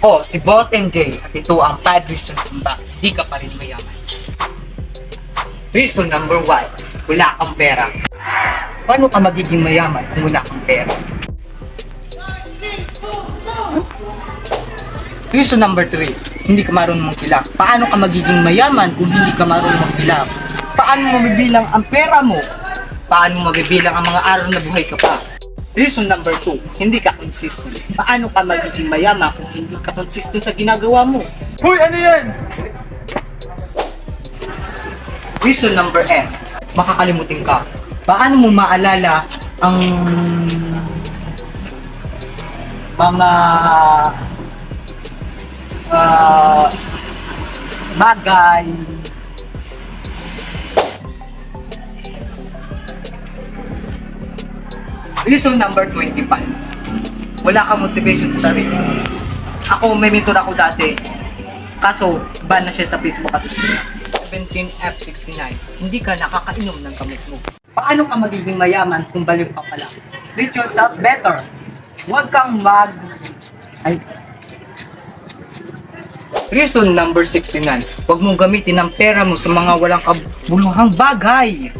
Ako, si Boss MJ, at ito ang 5 reasons kung bakit hindi ka pa rin mayaman. Reason number 1, wala kang pera. Paano ka magiging mayaman kung wala kang pera? Reason number 3, hindi ka marunong magbilang. Paano ka magiging mayaman kung hindi ka marunong magbilang? Paano mo mabibilang ang pera mo? Paano mo mabibilang ang mga araw na buhay ka pa? Reason number 2, hindi ka consistent. Paano ka magiging mayaman kung hindi ka consistent sa ginagawa mo? Hoy, ano yan? Reason number F, makakalimutin ka. Paano mo maalala ang mga bagay? Reason number 25, wala kang motivation sa sarili. Ako, may mentor ako dati, kaso ban na siya sa Facebook at Instagram. 17F69, hindi ka nakakainom ng gamot mo. Paano ka magiging mayaman kung baliw ka pala? Treat yourself better. Huwag kang Reason number 69, huwag mong gamitin ang pera mo sa mga walang kabuluhang bagay.